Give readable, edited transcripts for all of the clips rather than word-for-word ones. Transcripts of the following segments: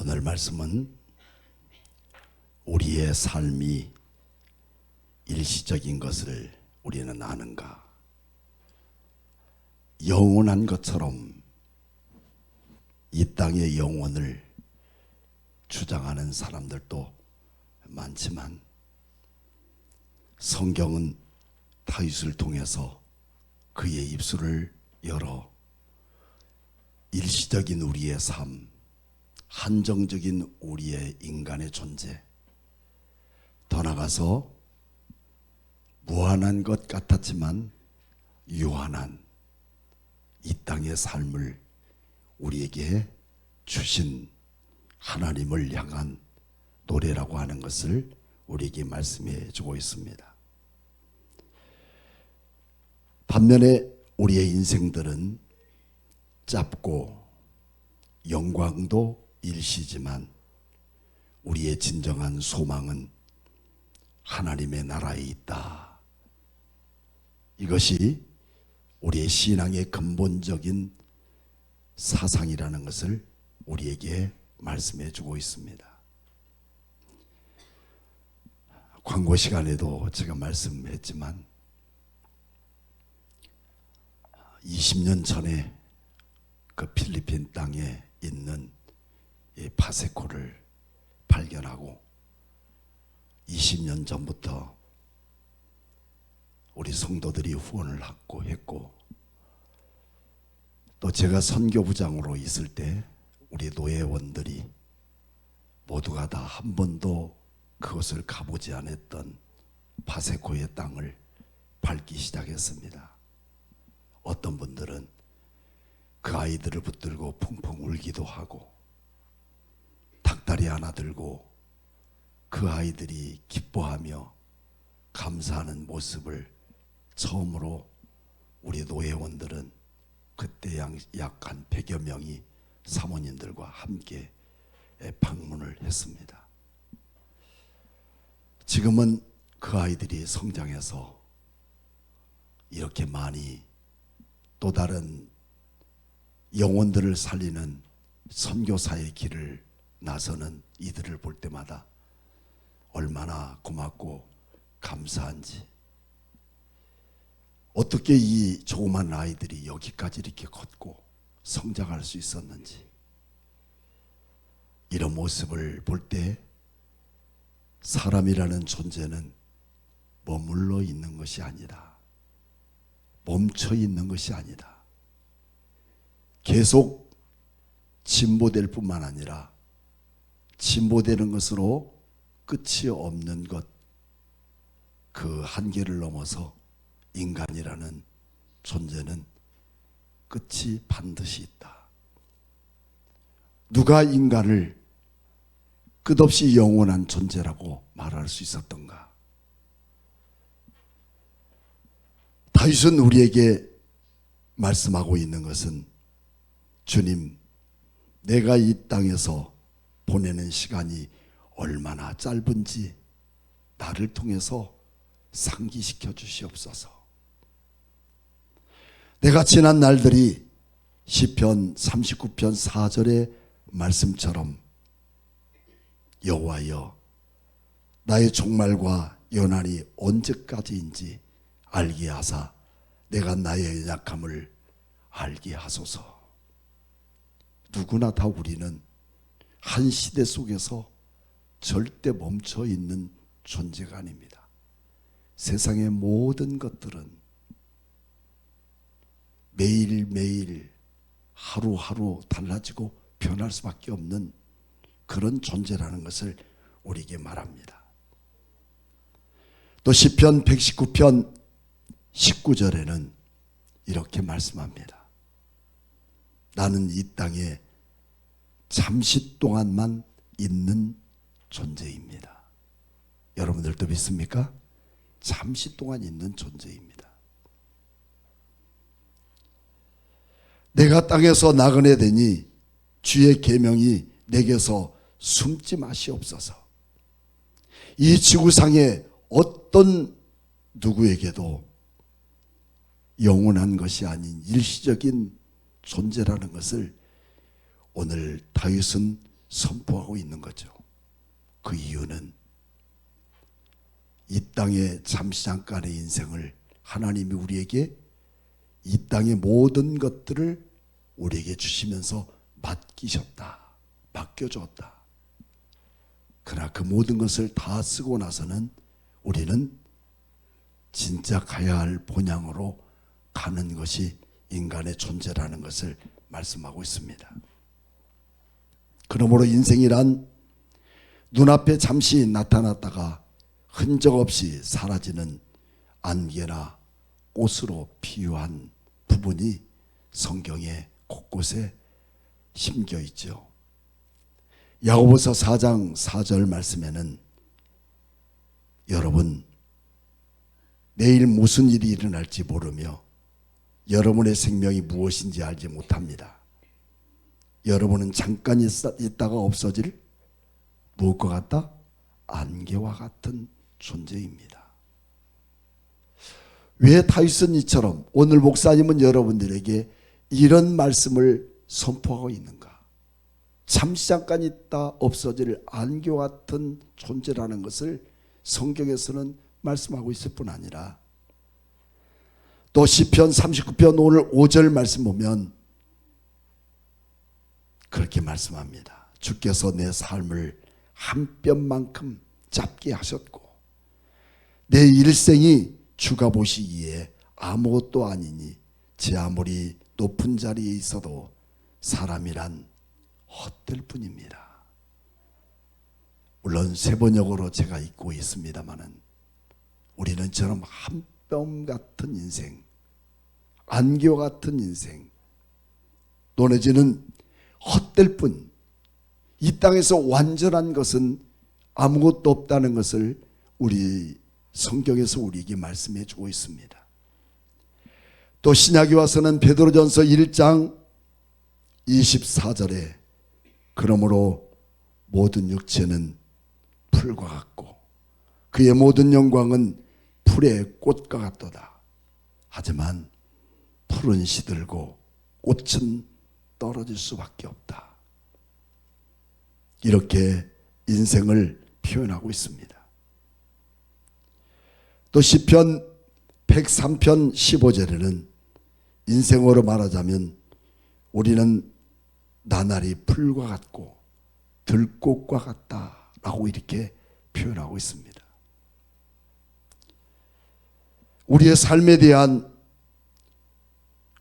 오늘 말씀은 우리의 삶이 일시적인 것을 우리는 아는가? 영원한 것처럼 이 땅의 영혼을 주장하는 사람들도 많지만 성경은 다윗을 통해서 그의 입술을 열어 일시적인 우리의 삶, 한정적인 우리의 인간의 존재, 더 나아가서 무한한 것 같았지만 유한한 이 땅의 삶을 우리에게 주신 하나님을 향한 노래라고 하는 것을 우리에게 말씀해 주고 있습니다. 반면에 우리의 인생들은 짧고 영광도 일시지만 우리의 진정한 소망은 하나님의 나라에 있다. 이것이 우리의 신앙의 근본적인 사상이라는 것을 우리에게 말씀해 주고 있습니다. 광고 시간에도 제가 말씀했지만 20년 전에 그 필리핀 땅에 있는 이 파세코를 발견하고 20년 전부터 우리 성도들이 후원을 했고 또 제가 선교부장으로 있을 때 우리 노예원들이 모두가 다 한 번도 그것을 가보지 않았던 파세코의 땅을 밟기 시작했습니다. 어떤 분들은 그 아이들을 붙들고 펑펑 울기도 하고 닭다리 하나 들고 그 아이들이 기뻐하며 감사하는 모습을 처음으로 우리 노예원들은 그때 약 한 100여 명이 사모님들과 함께 방문을 했습니다. 지금은 그 아이들이 성장해서 이렇게 많이 또 다른 영혼들을 살리는 선교사의 길을 나서는 이들을 볼 때마다 얼마나 고맙고 감사한지, 어떻게 이 조그만 아이들이 여기까지 이렇게 컸고 성장할 수 있었는지, 이런 모습을 볼 때 사람이라는 존재는 머물러 있는 것이 아니라, 멈춰 있는 것이 아니다, 계속 진보될 뿐만 아니라 진보되는 것으로 끝이 없는 것, 그 한계를 넘어서 인간이라는 존재는 끝이 반드시 있다. 누가 인간을 끝없이 영원한 존재라고 말할 수 있었던가? 다윗은 우리에게 말씀하고 있는 것은, 주님, 내가 이 땅에서 보내는 시간이 얼마나 짧은지 나를 통해서 상기시켜 주시옵소서. 내가 지난 날들이 시편 39편 4절의 말씀처럼 여호와여, 나의 종말과 연한이 언제까지인지 알게 하사 내가 나의 연약함을 알게 하소서. 누구나 다 우리는 한 시대 속에서 절대 멈춰 있는 존재가 아닙니다. 세상의 모든 것들은 매일매일 하루하루 달라지고 변할 수밖에 없는 그런 존재라는 것을 우리에게 말합니다. 또 시편 119편 19절에는 이렇게 말씀합니다. 나는 이 땅에 잠시 동안만 있는 존재입니다. 여러분들도 믿습니까? 잠시 동안 있는 존재입니다. 내가 땅에서 나그네 되니 주의 계명이 내게서 숨지 마시옵소서. 이 지구상의 어떤 누구에게도 영원한 것이 아닌 일시적인 존재라는 것을 오늘 다윗은 선포하고 있는 거죠. 그 이유는 이 땅의 잠시 잠깐의 인생을 하나님이 우리에게 이 땅의 모든 것들을 우리에게 주시면서 맡겨주었다. 그러나 그 모든 것을 다 쓰고 나서는 우리는 진짜 가야 할 본향으로 가는 것이 인간의 존재라는 것을 말씀하고 있습니다. 그러므로 인생이란 눈앞에 잠시 나타났다가 흔적 없이 사라지는 안개나 꽃으로 비유한 부분이 성경에 곳곳에 심겨 있죠. 야고보서 4장 4절 말씀에는 여러분 내일 무슨 일이 일어날지 모르며 여러분의 생명이 무엇인지 알지 못합니다. 여러분은 잠깐 있다가 없어질 무엇과 같다? 안개와 같은 존재입니다. 왜 타이슨이처럼 오늘 목사님은 여러분들에게 이런 말씀을 선포하고 있는가? 잠시 잠깐 있다 없어질 안개와 같은 존재라는 것을 성경에서는 말씀하고 있을 뿐 아니라 또 시편 39편 오늘 5절 말씀 보면 그렇게 말씀합니다. 주께서 내 삶을 한 뼘만큼 짧게 하셨고 내 일생이 주가 보시기에 아무것도 아니니 제 아무리 높은 자리에 있어도 사람이란 헛될 뿐입니다. 물론 세번역으로 제가 읽고 있습니다마는 우리는 저런 한 뼘 같은 인생, 안개와 같은 인생, 또 내지는 헛될 뿐, 이 땅에서 완전한 것은 아무것도 없다는 것을 우리 성경에서 우리에게 말씀해 주고 있습니다. 또 신약에 와서는 베드로전서 1장 24절에 그러므로 모든 육체는 풀과 같고 그의 모든 영광은 풀의 꽃과 같도다. 하지만 풀은 시들고 꽃은 떨어질 수밖에 없다. 이렇게 인생을 표현하고 있습니다. 또 시편 103편 15절에는 인생으로 말하자면 우리는 나날이 풀과 같고 들꽃과 같다라고 이렇게 표현하고 있습니다. 우리의 삶에 대한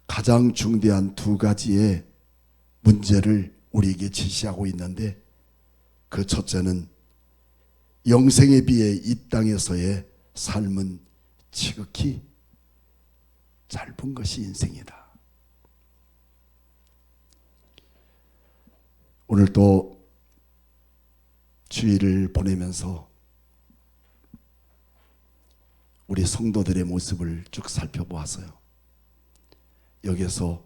가장 중대한 두 가지의 문제를 우리에게 제시하고 있는데 그 첫째는 영생에 비해 이 땅에서의 삶은 지극히 짧은 것이 인생이다. 오늘 또 주일을 보내면서 우리 성도들의 모습을 쭉 살펴보았어요. 여기서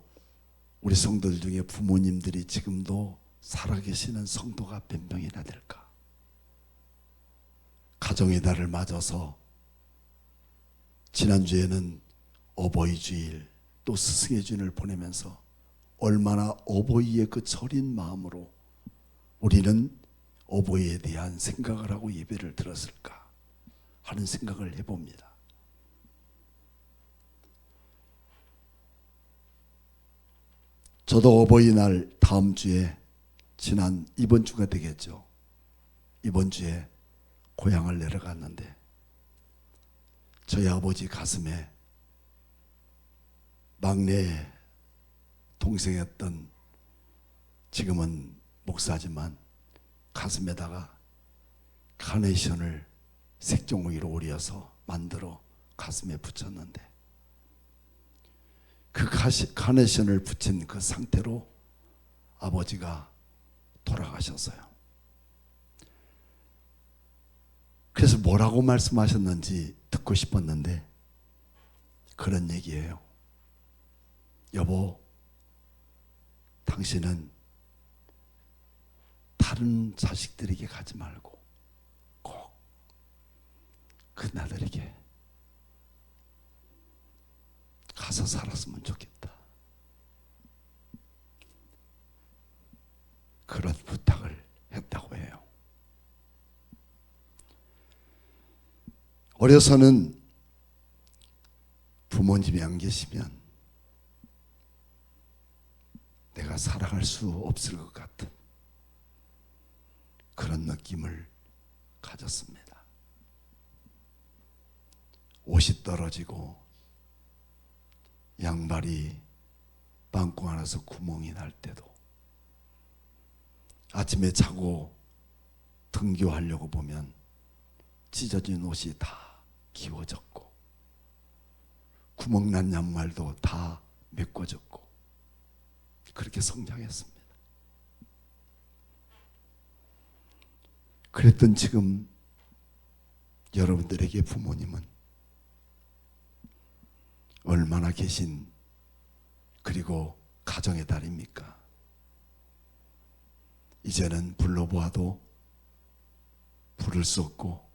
우리 성도들 중에 부모님들이 지금도 살아계시는 성도가 몇 명이나 될까? 가정의 달을 맞아서 지난주에는 어버이 주일 또 스승의 주일을 보내면서 얼마나 어버이의 그 저린 마음으로 우리는 어버이에 대한 생각을 하고 예배를 드렸을까 하는 생각을 해봅니다. 저도 어버이날 다음 주에 이번 주가 되겠죠. 이번 주에 고향을 내려갔는데 저희 아버지 가슴에 막내 동생이었던 지금은 목사지만 가슴에다가 카네이션을 색종이로 오려서 만들어 가슴에 붙였는데 그 카네이션을 붙인 그 상태로 아버지가 돌아가셨어요. 그래서 뭐라고 말씀하셨는지 듣고 싶었는데 그런 얘기예요. 여보, 당신은 다른 자식들에게 가지 말고 꼭 그나들에게 가서 살았으면 좋겠다. 그런 부탁을 어려서는 부모님이 안 계시면 내가 살아갈 수 없을 것 같은 그런 느낌을 가졌습니다. 옷이 떨어지고 양발이 빵꾸 하나서 구멍이 날 때도, 아침에 자고 등교하려고 보면 찢어진 옷이 다 기워졌고 구멍난 양말도 다 메꿔졌고 그렇게 성장했습니다. 그랬던 지금 여러분들에게 부모님은 얼마나 계신, 그리고 가정의 달입니까? 이제는 불러보아도 부를 수 없고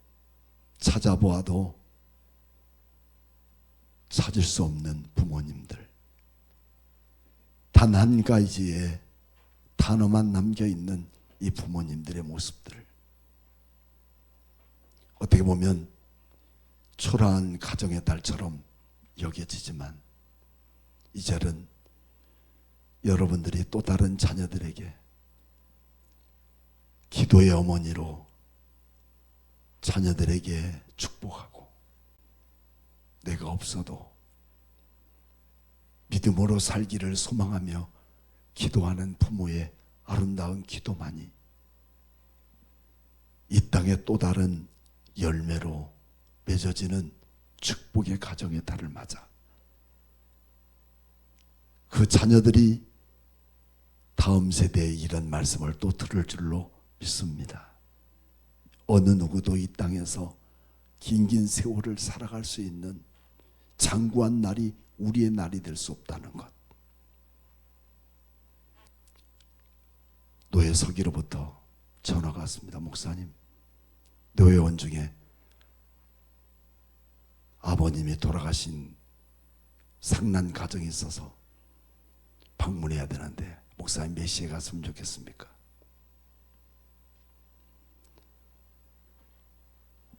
찾아보아도 찾을 수 없는 부모님들, 단 한 가지의 단어만 남겨있는 이 부모님들의 모습들, 어떻게 보면 초라한 가정의 달처럼 여겨지지만 이제는 여러분들이 또 다른 자녀들에게 기도의 어머니로 자녀들에게 축복하고, 내가 없어도 믿음으로 살기를 소망하며 기도하는 부모의 아름다운 기도만이 이 땅의 또 다른 열매로 맺어지는 축복의 가정의 달을 맞아 그 자녀들이 다음 세대에 이런 말씀을 또 들을 줄로 믿습니다. 어느 누구도 이 땅에서 긴긴 세월을 살아갈 수 있는 장구한 날이 우리의 날이 될 수 없다는 것. 노예 서기로부터 전화가 왔습니다. 목사님, 노예원 중에 아버님이 돌아가신 상난 가정이 있어서 방문해야 되는데 목사님 몇 시에 갔으면 좋겠습니까?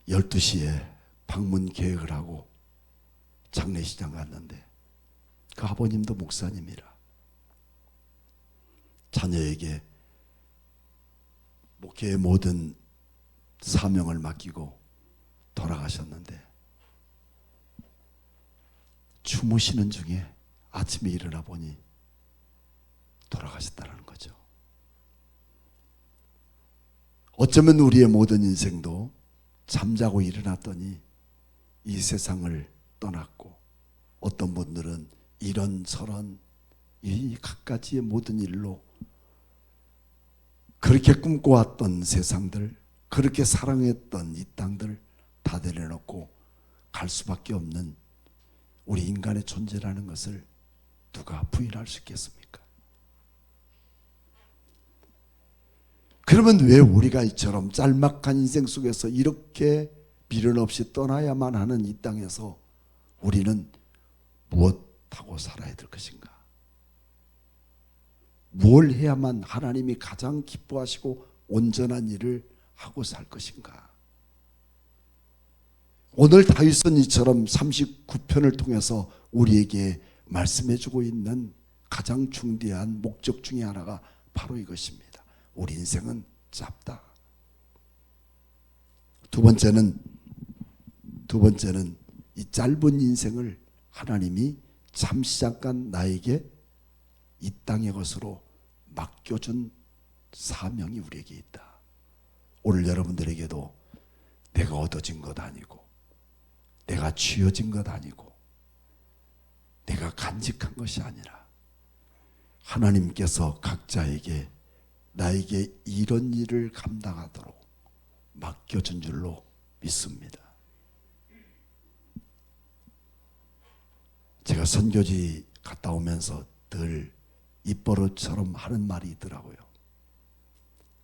12시에 방문 계획을 하고 장례식장 갔는데 그 아버님도 목사님이라 자녀에게 목회의 모든 사명을 맡기고 돌아가셨는데 주무시는 중에 아침에 일어나 보니 돌아가셨다는 거죠. 어쩌면 우리의 모든 인생도 잠자고 일어났더니 이 세상을 떠났고, 어떤 분들은 이런저런 이 갖가지의 모든 일로 그렇게 꿈꿔왔던 세상들, 그렇게 사랑했던 이 땅들 다 내려놓고 갈 수밖에 없는 우리 인간의 존재라는 것을 누가 부인할 수 있겠습니까? 그러면 왜 우리가 이처럼 짤막한 인생 속에서 이렇게 미련 없이 떠나야만 하는 이 땅에서 우리는 무엇하고 살아야 될 것인가? 뭘 해야만 하나님이 가장 기뻐하시고 온전한 일을 하고 살 것인가? 오늘 다윗은 이처럼 39편을 통해서 우리에게 말씀해주고 있는 가장 중대한 목적 중에 하나가 바로 이것입니다. 우리 인생은 짧다. 두 번째는 이 짧은 인생을 하나님이 잠시 잠깐 나에게 이 땅의 것으로 맡겨준 사명이 우리에게 있다. 오늘 여러분들에게도 내가 얻어진 것 아니고, 내가 쥐어진 것 아니고, 내가 간직한 것이 아니라 하나님께서 각자에게 나에게 이런 일을 감당하도록 맡겨준 줄로 믿습니다. 제가 선교지 갔다 오면서 늘 입버릇처럼 하는 말이 있더라고요.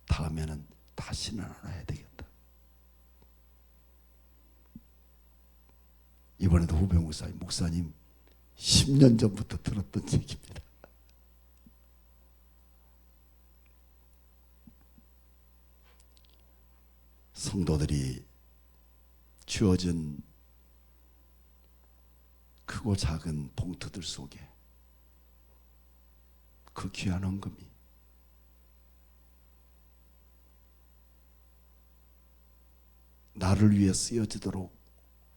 다음에는 다시는 안 해야 되겠다. 이번에도 후배 목사님 10년 전부터 들었던 얘기입니다. 성도들이 주어진 크고 작은 봉투들 속에 그 귀한 헌금이 나를 위해 쓰여지도록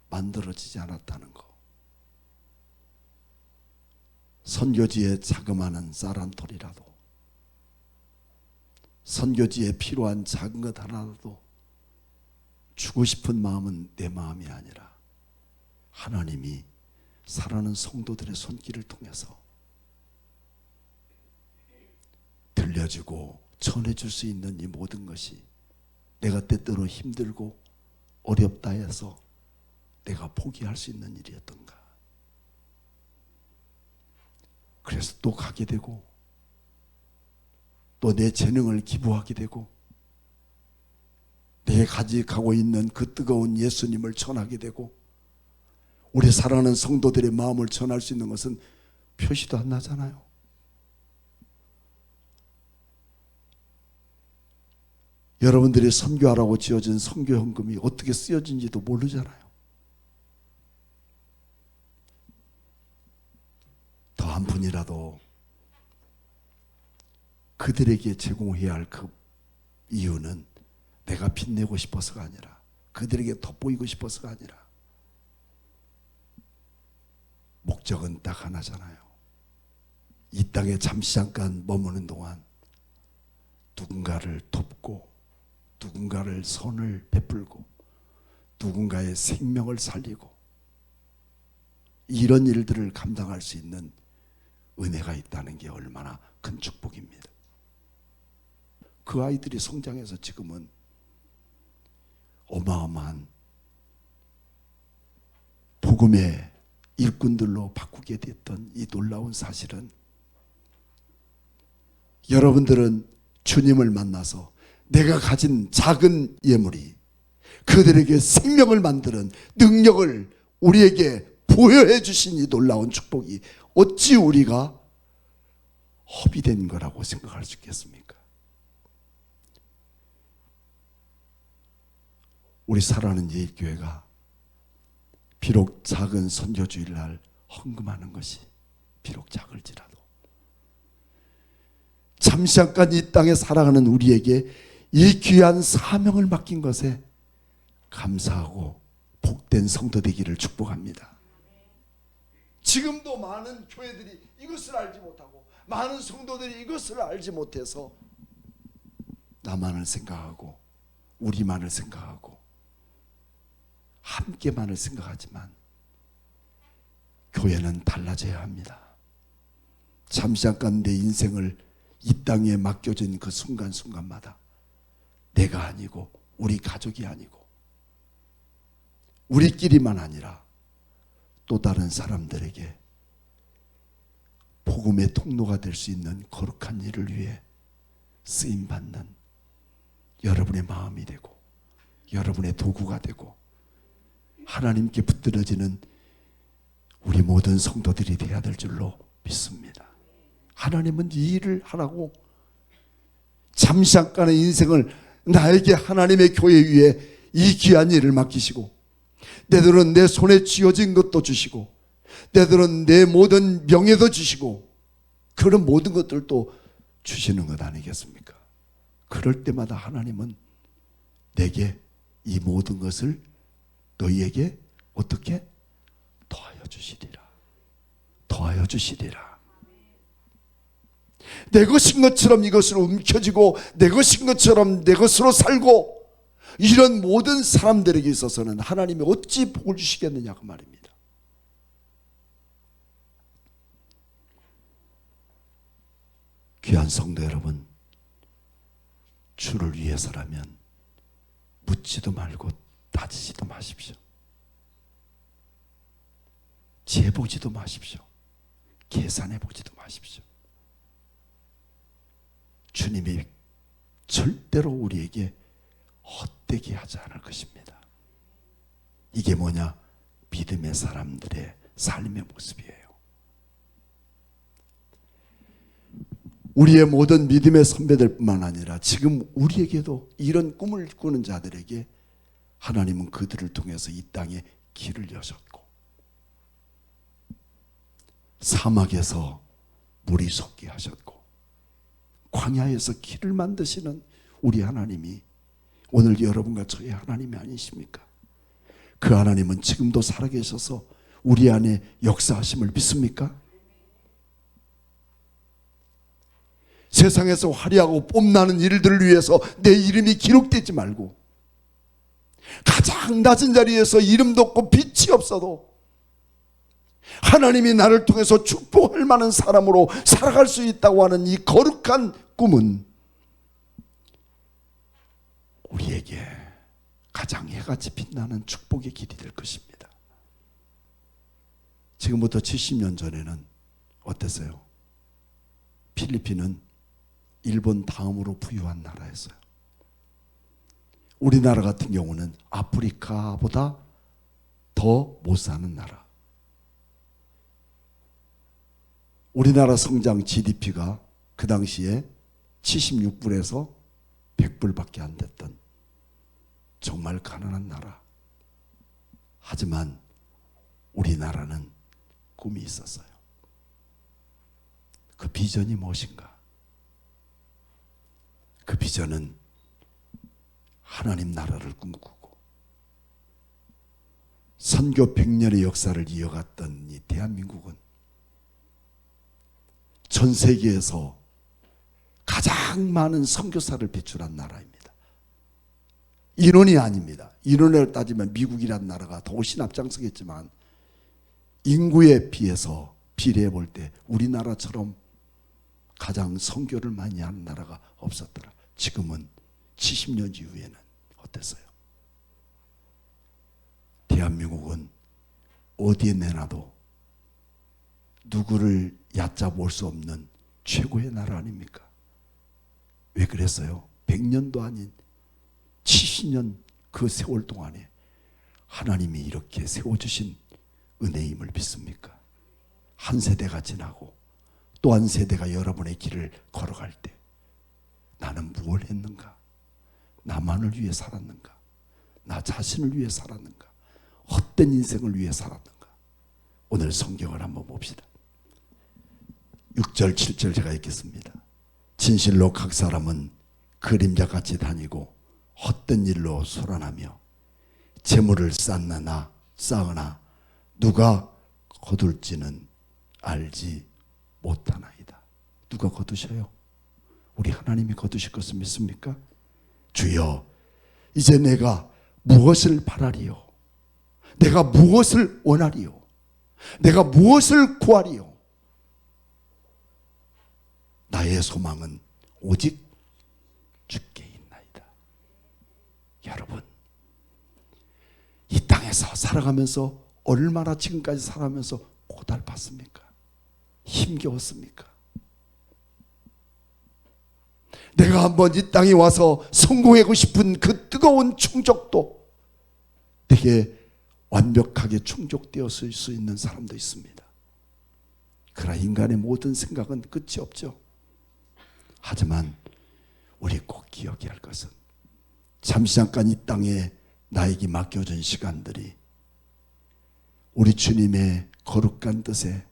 만들어지지 않았다는 것. 선교지에 자그마한 쌀 한 톨이라도, 선교지에 필요한 작은 것 하나라도 주고 싶은 마음은 내 마음이 아니라 하나님이 사랑하는 성도들의 손길을 통해서 들려주고 전해줄 수 있는 이 모든 것이 내가 때때로 힘들고 어렵다 해서 내가 포기할 수 있는 일이었던가. 그래서 또 가게 되고 또 내 재능을 기부하게 되고 내가 가지고 있는 그 뜨거운 예수님을 전하게 되고 우리 사랑하는 성도들의 마음을 전할 수 있는 것은 표시도 안 나잖아요. 여러분들이 선교하라고 지어진 선교 헌금이 어떻게 쓰여진지도 모르잖아요. 더 한 푼이라도 그들에게 제공해야 할 그 이유는 내가 빛내고 싶어서가 아니라, 그들에게 돋보이고 싶어서가 아니라 목적은 딱 하나잖아요. 이 땅에 잠시 잠깐 머무는 동안 누군가를 돕고 누군가를 선을 베풀고 누군가의 생명을 살리고 이런 일들을 감당할 수 있는 은혜가 있다는 게 얼마나 큰 축복입니다. 그 아이들이 성장해서 지금은 어마어마한 복음의 일꾼들로 바꾸게 됐던 이 놀라운 사실은, 여러분들은 주님을 만나서 내가 가진 작은 예물이 그들에게 생명을 만드는 능력을 우리에게 부여해 주신 이 놀라운 축복이 어찌 우리가 허비된 거라고 생각할 수 있겠습니까? 우리 사랑하는 예일교회가 비록 작은 선교주일날 헌금하는 것이 비록 작을지라도 잠시 잠깐 이 땅에 살아가는 우리에게 이 귀한 사명을 맡긴 것에 감사하고 복된 성도 되기를 축복합니다. 지금도 많은 교회들이 이것을 알지 못하고 많은 성도들이 이것을 알지 못해서 나만을 생각하고 우리만을 생각하고 함께만을 생각하지만 교회는 달라져야 합니다. 잠시 잠깐 내 인생을 이 땅에 맡겨진 그 순간순간마다 내가 아니고 우리 가족이 아니고 우리끼리만 아니라 또 다른 사람들에게 복음의 통로가 될 수 있는 거룩한 일을 위해 쓰임받는 여러분의 마음이 되고 여러분의 도구가 되고 하나님께 붙들어지는 우리 모든 성도들이 되어야 될 줄로 믿습니다. 하나님은 이 일을 하라고 잠시 잠깐의 인생을 나에게 하나님의 교회 위에 이 귀한 일을 맡기시고 때들은 내 손에 쥐어진 것도 주시고 때들은 내 모든 명예도 주시고 그런 모든 것들도 주시는 것 아니겠습니까? 그럴 때마다 하나님은 내게 이 모든 것을 너희에게 어떻게 더하여 주시리라. 더하여 주시리라. 내 것인 것처럼 이것으로 움켜쥐고 내 것인 것처럼 내 것으로 살고 이런 모든 사람들에게 있어서는 하나님이 어찌 복을 주시겠느냐 그 말입니다. 귀한 성도 여러분, 주를 위해서라면 묻지도 말고 따지지도 마십시오. 재보지도 마십시오. 계산해보지도 마십시오. 주님이 절대로 우리에게 헛되게 하지 않을 것입니다. 이게 뭐냐? 믿음의 사람들의 삶의 모습이에요. 우리의 모든 믿음의 선배들뿐만 아니라 지금 우리에게도 이런 꿈을 꾸는 자들에게 하나님은 그들을 통해서 이 땅에 길을 여셨고 사막에서 물이 솟게 하셨고 광야에서 길을 만드시는 우리 하나님이 오늘 여러분과 저의 하나님이 아니십니까? 그 하나님은 지금도 살아계셔서 우리 안에 역사하심을 믿습니까? 세상에서 화려하고 뽐나는 일들을 위해서 내 이름이 기록되지 말고 가장 낮은 자리에서 이름도 없고 빛이 없어도 하나님이 나를 통해서 축복할 만한 사람으로 살아갈 수 있다고 하는 이 거룩한 꿈은 우리에게 가장 해같이 빛나는 축복의 길이 될 것입니다. 지금부터 70년 전에는 어땠어요? 필리핀은 일본 다음으로 부유한 나라였어요. 우리나라 같은 경우는 아프리카보다 더 못 사는 나라. 우리나라 성장 GDP가 그 당시에 76불에서 100불밖에 안 됐던 정말 가난한 나라. 하지만 우리나라는 꿈이 있었어요. 그 비전이 무엇인가? 그 비전은 하나님 나라를 꿈꾸고 선교 100년의 역사를 이어갔던 이 대한민국은 전 세계에서 가장 많은 선교사를 배출한 나라입니다. 인원이 아닙니다. 인원을 따지면 미국이란 나라가 더 훨씬 앞장서겠지만 인구에 비해서 비례해 볼 때 우리나라처럼 가장 선교를 많이 하는 나라가 없었더라. 지금은 70년 이후에는 어땠어요? 대한민국은 어디에 내놔도 누구를 얕잡을 수 없는 최고의 나라 아닙니까? 왜 그랬어요? 100년도 아닌 70년 그 세월 동안에 하나님이 이렇게 세워주신 은혜임을 믿습니까? 한 세대가 지나고 또 한 세대가 여러분의 길을 걸어갈 때 나는 무엇을 했는가? 나만을 위해 살았는가? 나 자신을 위해 살았는가? 헛된 인생을 위해 살았는가? 오늘 성경을 한번 봅시다. 6절 7절 제가 읽겠습니다. 진실로 각 사람은 그림자같이 다니고 헛된 일로 소란하며 재물을 쌓으나 누가 거둘지는 알지 못하나이다. 누가 거두셔요? 우리 하나님이 거두실 것을 믿습니까? 주여, 이제 내가 무엇을 바라리요? 내가 무엇을 원하리요? 내가 무엇을 구하리요? 나의 소망은 오직 주께 있나이다. 여러분, 이 땅에서 살아가면서 얼마나 지금까지 살아가면서 고달팠습니까? 힘겨웠습니까? 내가 한번 이 땅에 와서 성공하고 싶은 그 뜨거운 충족도 되게 완벽하게 충족되었을 수 있는 사람도 있습니다. 그러나 인간의 모든 생각은 끝이 없죠. 하지만 우리 꼭 기억해야 할 것은 잠시 잠깐 이 땅에 나에게 맡겨진 시간들이 우리 주님의 거룩한 뜻에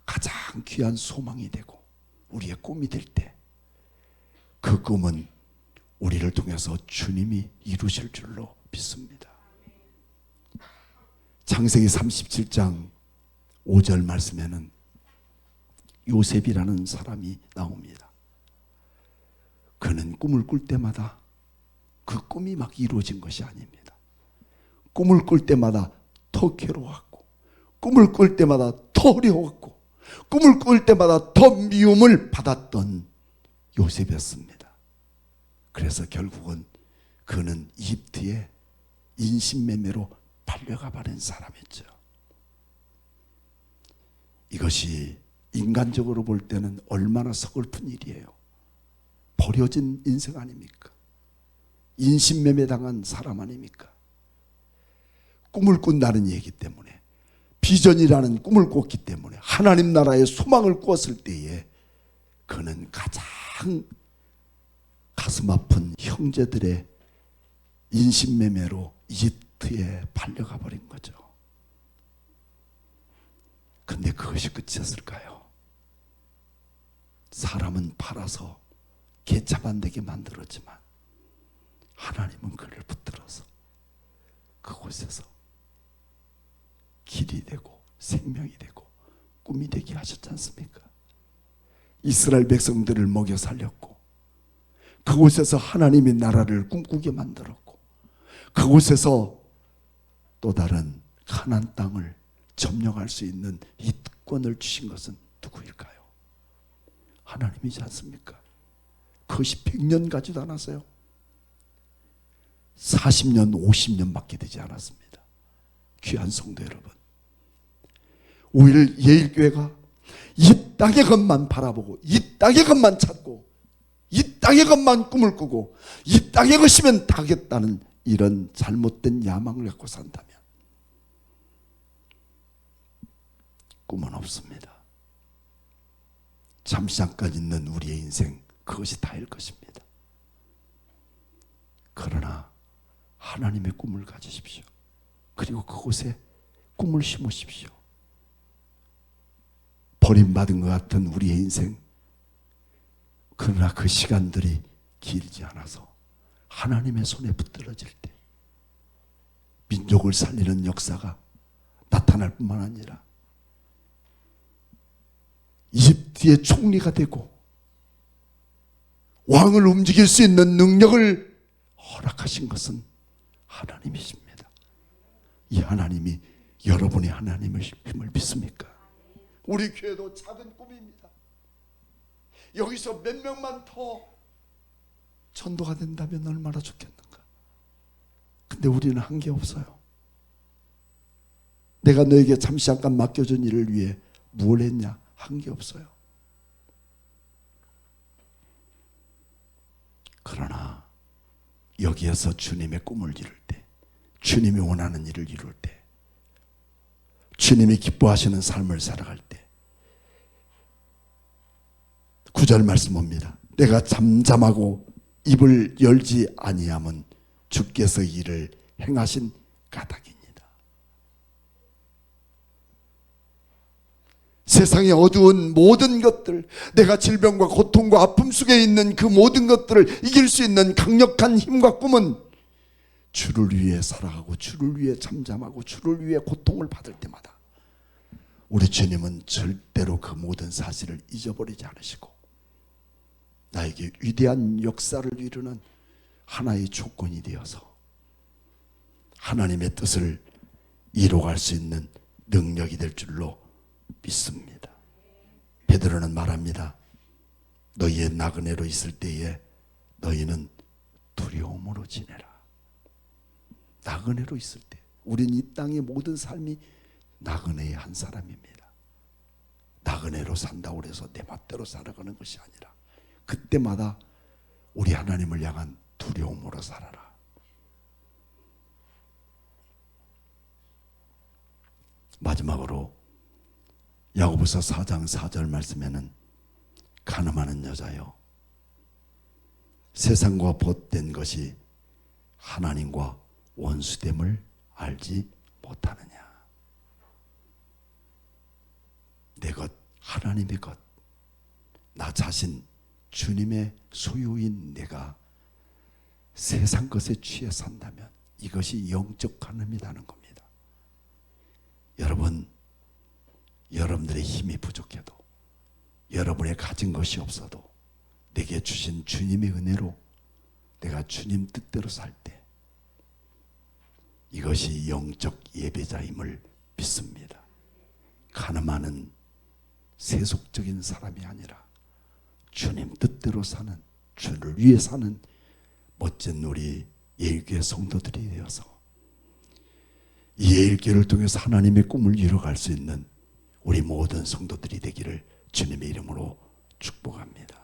가장 귀한 소망이 되고 우리의 꿈이 될 때 그 꿈은 우리를 통해서 주님이 이루실 줄로 믿습니다. 창세기 37장 5절 말씀에는 요셉이라는 사람이 나옵니다. 그는 꿈을 꿀 때마다 그 꿈이 막 이루어진 것이 아닙니다. 꿈을 꿀 때마다 더 괴로웠고, 꿈을 꿀 때마다 더 어려웠고, 꿈을 꿀 때마다 더 미움을 받았던 요셉이었습니다. 그래서 결국은 그는 이집트의 인신매매로 팔려가 버린 사람이었죠. 이것이 인간적으로 볼 때는 얼마나 서글픈 일이에요. 버려진 인생 아닙니까? 인신매매 당한 사람 아닙니까? 꿈을 꾼다는 얘기 때문에, 비전이라는 꿈을 꿨기 때문에, 하나님 나라의 소망을 꾸었을 때에 그는 가장 가슴 아픈 형제들의 인신매매로 이집트에 팔려가 버린 거죠. 근데 그것이 끝이었을까요? 사람은 팔아서 개차반되게 만들었지만 하나님은 그를 붙들어서 그곳에서 길이 되고 생명이 되고 꿈이 되게 하셨지 않습니까? 이스라엘 백성들을 먹여 살렸고 그곳에서 하나님의 나라를 꿈꾸게 만들었고 그곳에서 또 다른 가나안 땅을 점령할 수 있는 이 특권을 주신 것은 누구일까요? 하나님이지 않습니까? 그것이 100년 가지도 않았어요. 40년, 50년밖에 되지 않았습니다. 귀한 성도 여러분, 오히려 예일교회가 이 땅의 것만 바라보고 이 땅의 것만 찾고 이 땅의 것만 꿈을 꾸고 이 땅의 것이면 다겠다는 이런 잘못된 야망을 갖고 산다면 꿈은 없습니다. 잠시 잠깐 있는 우리의 인생 그것이 다일 것입니다. 그러나 하나님의 꿈을 가지십시오. 그리고 그곳에 꿈을 심으십시오. 버림받은 것 같은 우리의 인생, 그러나 그 시간들이 길지 않아서 하나님의 손에 붙들어질 때 민족을 살리는 역사가 나타날 뿐만 아니라 이집트의 총리가 되고 왕을 움직일 수 있는 능력을 허락하신 것은 하나님이십니다. 이 하나님이 여러분의 하나님의 힘을 믿습니까? 우리 교회도 작은 꿈입니다. 여기서 몇 명만 더 전도가 된다면 얼마나 좋겠는가. 근데 우리는 한 게 없어요. 내가 너에게 잠시 잠깐 맡겨준 일을 위해 무엇을 했냐? 한 게 없어요. 그러나 여기에서 주님의 꿈을 이룰 때, 주님이 원하는 일을 이룰 때, 주님이 기뻐하시는 삶을 살아갈 때 9절 말씀 봅니다. 내가 잠잠하고 입을 열지 아니함은 주께서 이를 행하신 까닭입니다. 세상의 어두운 모든 것들, 내가 질병과 고통과 아픔 속에 있는 그 모든 것들을 이길 수 있는 강력한 힘과 꿈은 주를 위해 살아가고 주를 위해 잠잠하고 주를 위해 고통을 받을 때마다 우리 주님은 절대로 그 모든 사실을 잊어버리지 않으시고 나에게 위대한 역사를 이루는 하나의 조건이 되어서 하나님의 뜻을 이루어갈 수 있는 능력이 될 줄로 믿습니다. 베드로는 말합니다. 너희의 나그네로 있을 때에 너희는 두려움으로 지내라. 나그네로 있을 때 우린 이 땅의 모든 삶이 나그네의 한 사람입니다. 나그네로 산다고 해서 내 멋대로 살아가는 것이 아니라 그때마다 우리 하나님을 향한 두려움으로 살아라. 마지막으로 야고보서 4장 4절 말씀에는 가늠하는 여자여 세상과 벗된 것이 하나님과 원수됨을 알지 못하느냐. 내 것, 하나님의 것, 나 자신 주님의 소유인 내가 세상 것에 취해 산다면 이것이 영적 가늠이라는 겁니다. 여러분, 여러분들의 힘이 부족해도 여러분의 가진 것이 없어도 내게 주신 주님의 은혜로 내가 주님 뜻대로 살 때 이것이 영적 예배자임을 믿습니다. 가늠하는 세속적인 사람이 아니라 주님 뜻대로 사는, 주를 위해 사는 멋진 우리 예일교회 성도들이 되어서 이 예일교회를 통해서 하나님의 꿈을 이뤄갈 수 있는 우리 모든 성도들이 되기를 주님의 이름으로 축복합니다.